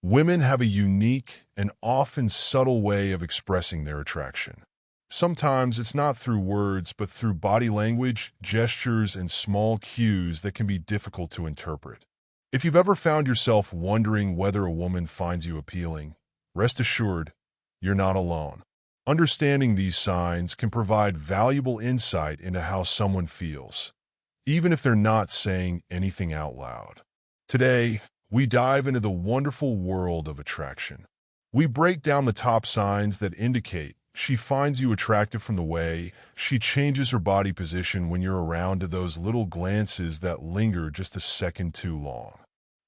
Women have a unique and often subtle way of expressing their attraction. Sometimes it's not through words, but through body language, gestures, and small cues that can be difficult to interpret. If you've ever found yourself wondering whether a woman finds you appealing, rest assured, you're not alone. Understanding these signs can provide valuable insight into how someone feels, even if they're not saying anything out loud. Today, we dive into the wonderful world of attraction. We break down the top signs that indicate she finds you attractive, from the way she changes her body position when you're around to those little glances that linger just a second too long.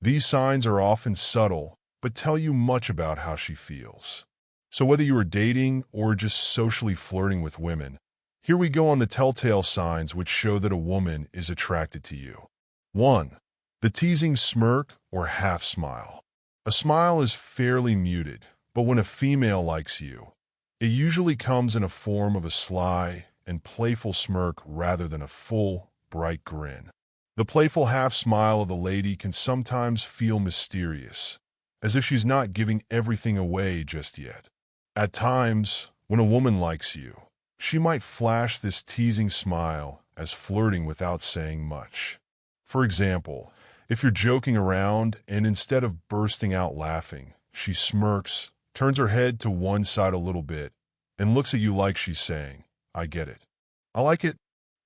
These signs are often subtle, but tell you much about how she feels. So whether you are dating or just socially flirting with women, here we go on the telltale signs which show that a woman is attracted to you. 1. The teasing smirk or half smile. A smile is fairly muted, but when a female likes you, it usually comes in a form of a sly and playful smirk rather than a full, bright grin. The playful half smile of the lady can sometimes feel mysterious, as if she's not giving everything away just yet. At times, when a woman likes you, she might flash this teasing smile as flirting without saying much. For example, if you're joking around and instead of bursting out laughing, she smirks, turns her head to one side a little bit, and looks at you like she's saying, "I get it. I like it."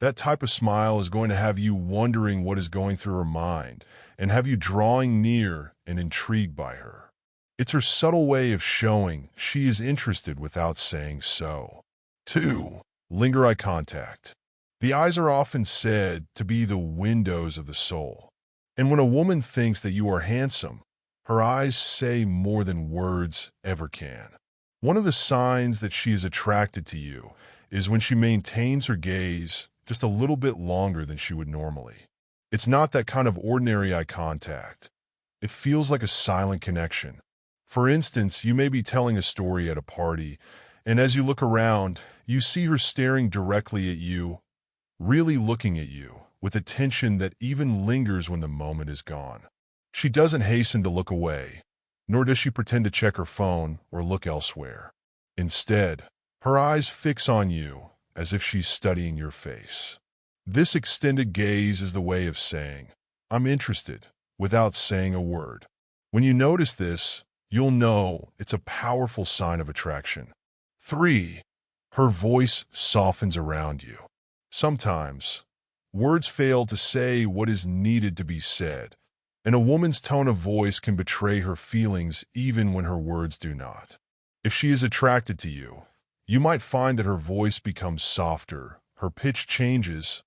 That type of smile is going to have you wondering what is going through her mind and have you drawing near and intrigued by her. It's her subtle way of showing she is interested without saying so. 2. Linger eye contact. The eyes are often said to be the windows of the soul. And when a woman thinks that you are handsome, her eyes say more than words ever can. One of the signs that she is attracted to you is when she maintains her gaze just a little bit longer than she would normally. It's not that kind of ordinary eye contact. It feels like a silent connection. For instance, you may be telling a story at a party, and as you look around, you see her staring directly at you, really looking at you, with attention that even lingers when the moment is gone. She doesn't hasten to look away, nor does she pretend to check her phone or look elsewhere. Instead, her eyes fix on you as if she's studying your face. This extended gaze is the way of saying, "I'm interested," without saying a word. When you notice this, you'll know it's a powerful sign of attraction. 3. Her voice softens around you. Sometimes, words fail to say what is needed to be said, and a woman's tone of voice can betray her feelings even when her words do not. If she is attracted to you, you might find that her voice becomes softer, her pitch changes,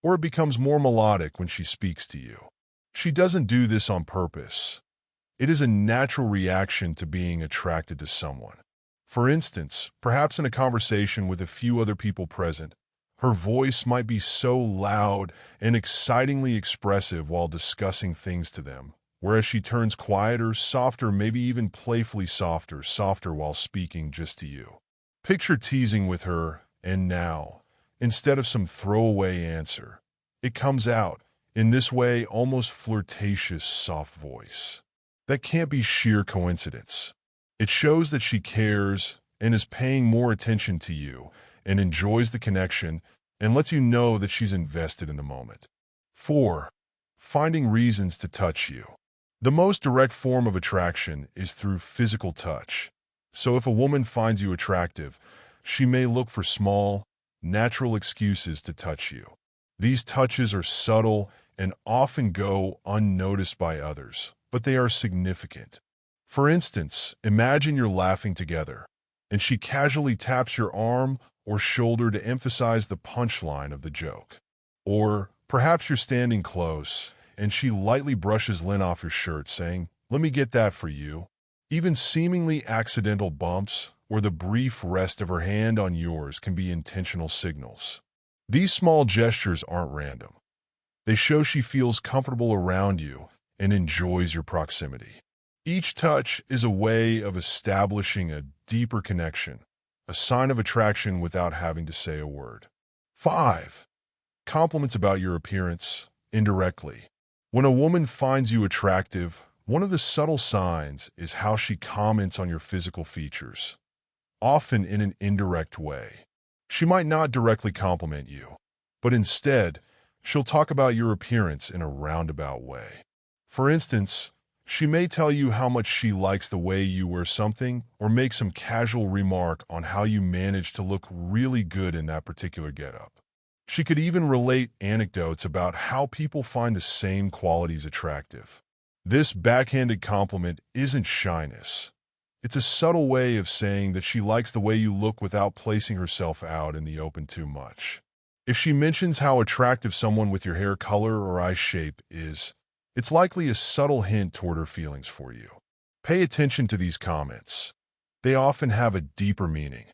or it becomes more melodic when she speaks to you. She doesn't do this on purpose. It is a natural reaction to being attracted to someone. For instance, perhaps in a conversation with a few other people present, her voice might be so loud and excitingly expressive while discussing things to them, whereas she turns quieter, softer, maybe even playfully softer while speaking just to you. Picture teasing with her, and now, instead of some throwaway answer, it comes out, in this way, almost flirtatious, soft voice. That can't be sheer coincidence. It shows that she cares and is paying more attention to you and enjoys the connection and lets you know that she's invested in the moment. 4. Finding reasons to touch you. The most direct form of attraction is through physical touch. So if a woman finds you attractive, she may look for small, natural excuses to touch you. These touches are subtle and often go unnoticed by others, but they are significant. For instance, imagine you're laughing together, and she casually taps your arm or shoulder to emphasize the punchline of the joke. Or perhaps you're standing close, and she lightly brushes lint off your shirt, saying, "Let me get that for you." Even seemingly accidental bumps or the brief rest of her hand on yours can be intentional signals. These small gestures aren't random. They show she feels comfortable around you and enjoys your proximity. Each touch is a way of establishing a deeper connection, a sign of attraction without having to say a word. 5. Compliments about your appearance indirectly. When a woman finds you attractive, One of the subtle signs is how she comments on your physical features, often in an indirect way. She might not directly compliment you, but instead, she'll talk about your appearance in a roundabout way. For instance, she may tell you how much she likes the way you wear something or make some casual remark on how you manage to look really good in that particular getup. She could even relate anecdotes about how people find the same qualities attractive. This backhanded compliment isn't shyness. It's a subtle way of saying that she likes the way you look without placing herself out in the open too much. If she mentions how attractive someone with your hair color or eye shape is, it's likely a subtle hint toward her feelings for you. Pay attention to these comments. They often have a deeper meaning.